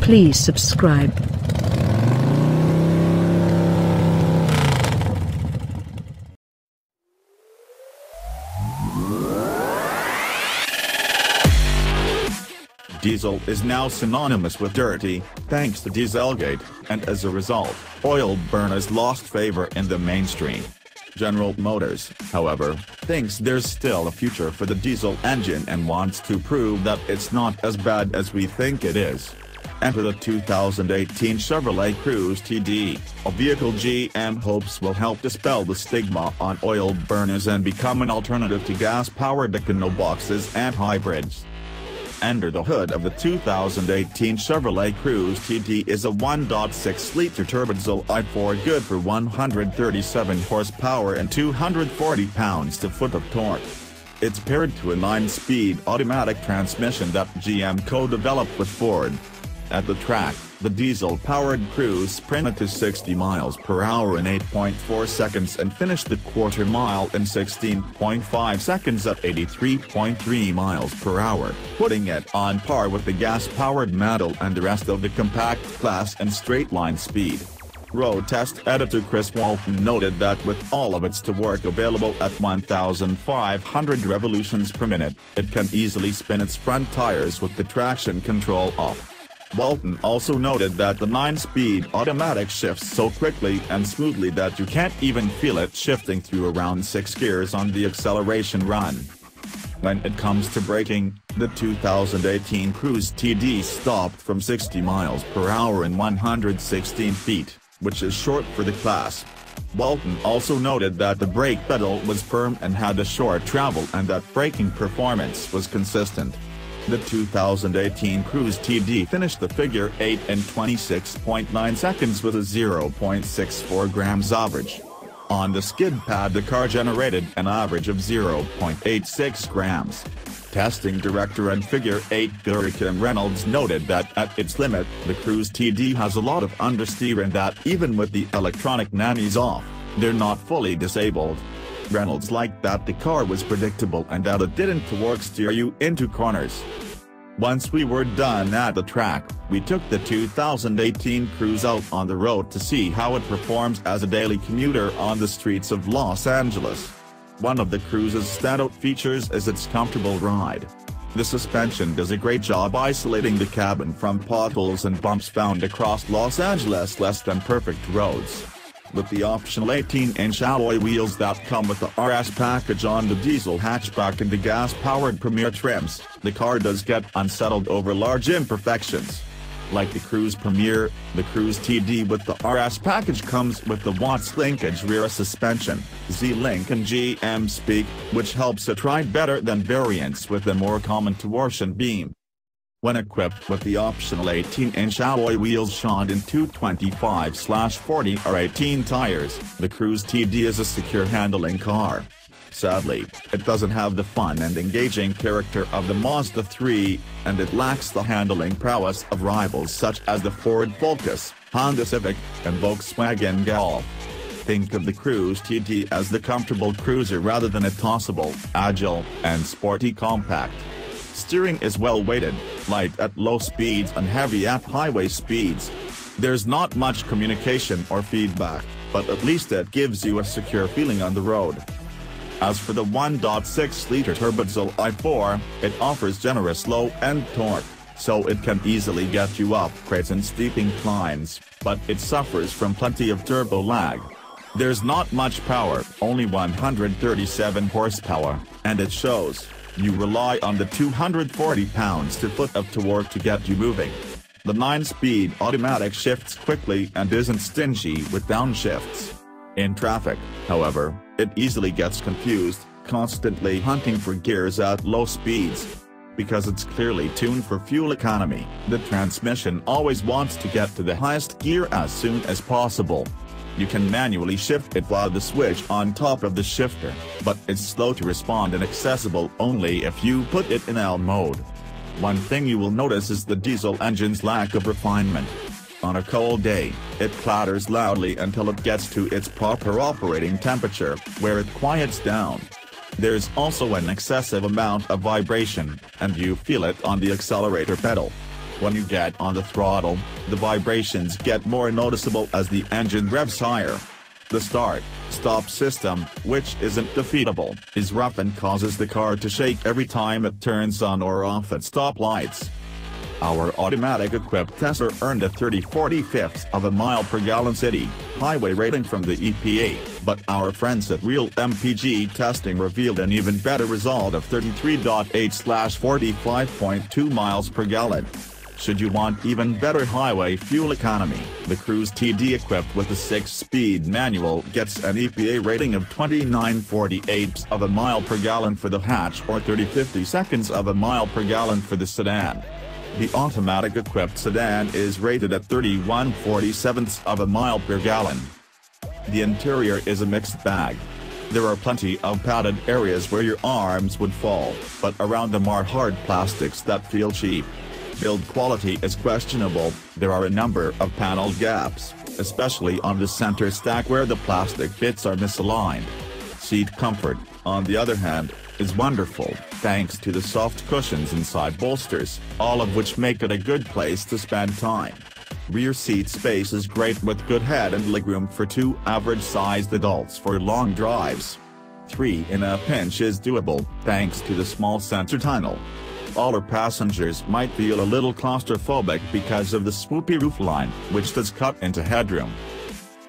Please subscribe. Diesel is now synonymous with dirty, thanks to Dieselgate, and as a result, oil burners lost favor in the mainstream. General Motors, however, thinks there's still a future for the diesel engine and wants to prove that it's not as bad as we think it is. Enter the 2018 Chevrolet Cruze TD, a vehicle GM hopes will help dispel the stigma on oil burners and become an alternative to gas-powered econoboxes and hybrids. Under the hood of the 2018 Chevrolet Cruze TD is a 1.6-liter turbodiesel i4 good for 137 horsepower and 240 pounds-to-foot of torque. It's paired to a 9-speed automatic transmission that GM co-developed with Ford. At the track, the diesel-powered Cruze sprinted to 60 miles per hour in 8.4 seconds and finished the quarter mile in 16.5 seconds at 83.3 miles per hour, putting it on par with the gas-powered Mantle and the rest of the compact class in straight-line speed. Road test editor Chris Walton noted that with all of its torque available at 1,500 revolutions per minute, it can easily spin its front tires with the traction control off. Walton also noted that the 9-speed automatic shifts so quickly and smoothly that you can't even feel it shifting through around 6 gears on the acceleration run. When it comes to braking, the 2018 Cruze TD stopped from 60 miles per hour in 116 feet, which is short for the class. Walton also noted that the brake pedal was firm and had a short travel and that braking performance was consistent. The 2018 Cruze TD finished the figure 8 in 26.9 seconds with a 0.64 grams average. On the skid pad the car generated an average of 0.86 grams. Testing director and figure 8 Kim Reynolds noted that at its limit, the Cruze TD has a lot of understeer and that even with the electronic nannies off, they're not fully disabled. Reynolds liked that the car was predictable and that it didn't torque steer you into corners. Once we were done at the track, we took the 2018 Cruze out on the road to see how it performs as a daily commuter on the streets of Los Angeles. One of the Cruze's standout features is its comfortable ride. The suspension does a great job isolating the cabin from potholes and bumps found across Los Angeles' less than perfect roads. With the optional 18-inch alloy wheels that come with the RS package on the diesel hatchback and the gas-powered Premier trims, the car does get unsettled over large imperfections. Like the Cruze Premier, the Cruze TD with the RS package comes with the Watts linkage rear suspension, Z-Link and GM Speak, which helps it ride better than variants with a more common torsion beam. When equipped with the optional 18-inch alloy wheels shod in 225/40 or 18 tires, the Cruze TD is a secure handling car. Sadly, it doesn't have the fun and engaging character of the Mazda 3, and it lacks the handling prowess of rivals such as the Ford Focus, Honda Civic, and Volkswagen Golf. Think of the Cruze TD as the comfortable cruiser rather than a tossable, agile, and sporty compact. Steering is well-weighted, light at low speeds and heavy at highway speeds. There's not much communication or feedback, but at least it gives you a secure feeling on the road. As for the 1.6-liter turbodiesel i4, it offers generous low-end torque, so it can easily get you up grades and steep inclines, but it suffers from plenty of turbo lag. There's not much power, only 137 horsepower, and it shows. You rely on the 240 pounds-to-foot of torque to get you moving. The 9-speed automatic shifts quickly and isn't stingy with downshifts. In traffic, however, it easily gets confused, constantly hunting for gears at low speeds. Because it's clearly tuned for fuel economy, the transmission always wants to get to the highest gear as soon as possible. You can manually shift it via the switch on top of the shifter, but it's slow to respond and accessible only if you put it in L mode. One thing you will notice is the diesel engine's lack of refinement. On a cold day, it clatters loudly until it gets to its proper operating temperature, where it quiets down. There's also an excessive amount of vibration, and you feel it on the accelerator pedal. When you get on the throttle, the vibrations get more noticeable as the engine revs higher. The start-stop system, which isn't defeatable, is rough and causes the car to shake every time it turns on or off at stoplights. Our automatic-equipped tester earned a 30/45 of a mile per gallon city highway rating from the EPA, but our friends at Real MPG testing revealed an even better result of 33.8/45.2 miles per gallon. Should you want even better highway fuel economy, the Cruise TD equipped with a 6-speed manual gets an EPA rating of 29.48 of a mile per gallon for the hatch or 30.50 of a mile per gallon for the sedan. The automatic-equipped sedan is rated at 31.47 of a mile per gallon. The interior is a mixed bag. There are plenty of padded areas where your arms would fall, but around them are hard plastics that feel cheap. Build quality is questionable. There are a number of panel gaps, especially on the center stack where the plastic bits are misaligned. Seat comfort, on the other hand, is wonderful, thanks to the soft cushions inside bolsters, all of which make it a good place to spend time. Rear seat space is great with good head and legroom for 2 average-sized adults for long drives. 3 in a pinch is doable, thanks to the small center tunnel. Older passengers might feel a little claustrophobic because of the swoopy roofline, which does cut into headroom.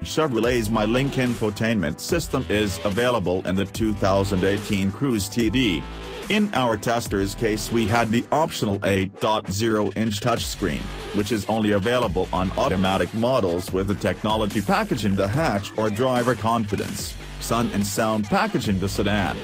Chevrolet's MyLink infotainment system is available in the 2018 Cruise TD. In our tester's case we had the optional 8.0-inch touchscreen, which is only available on automatic models with a technology package in the hatch or driver confidence, sun and sound package in the sedan.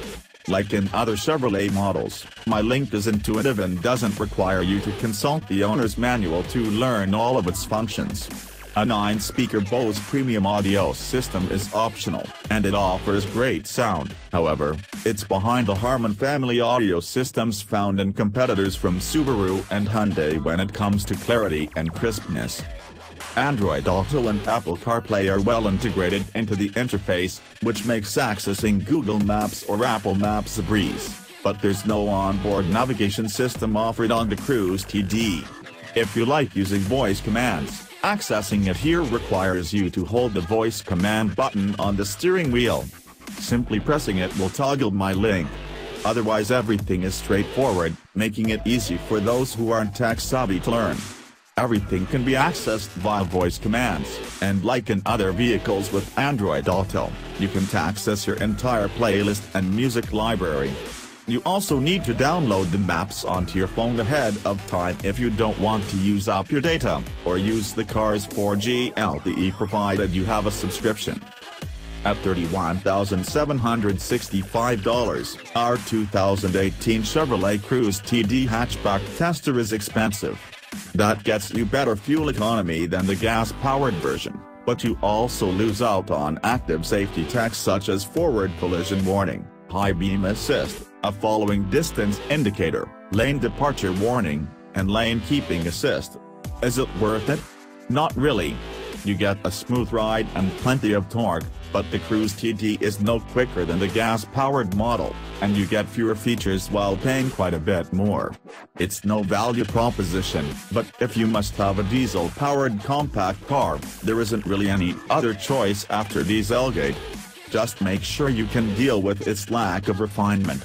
Like in other Chevrolet models, MyLink is intuitive and doesn't require you to consult the owner's manual to learn all of its functions. A 9-speaker Bose premium audio system is optional, and it offers great sound. However, it's behind the Harman family audio systems found in competitors from Subaru and Hyundai when it comes to clarity and crispness. Android Auto and Apple CarPlay are well integrated into the interface, which makes accessing Google Maps or Apple Maps a breeze, but there's no onboard navigation system offered on the Cruise TD. If you like using voice commands, accessing it here requires you to hold the voice command button on the steering wheel. Simply pressing it will toggle MyLink. Otherwise everything is straightforward, making it easy for those who aren't tech-savvy to learn. Everything can be accessed via voice commands, and like in other vehicles with Android Auto, you can access your entire playlist and music library. You also need to download the maps onto your phone ahead of time if you don't want to use up your data, or use the car's 4G LTE provided you have a subscription. At $31,765, our 2018 Chevrolet Cruise TD hatchback tester is expensive. That gets you better fuel economy than the gas-powered version, but you also lose out on active safety tech such as forward collision warning, high beam assist, a following distance indicator, lane departure warning, and lane keeping assist. Is it worth it? Not really. You get a smooth ride and plenty of torque, but the Cruise TD is no quicker than the gas-powered model, and you get fewer features while paying quite a bit more. It's no value proposition, but if you must have a diesel-powered compact car, there isn't really any other choice after Dieselgate. Just make sure you can deal with its lack of refinement.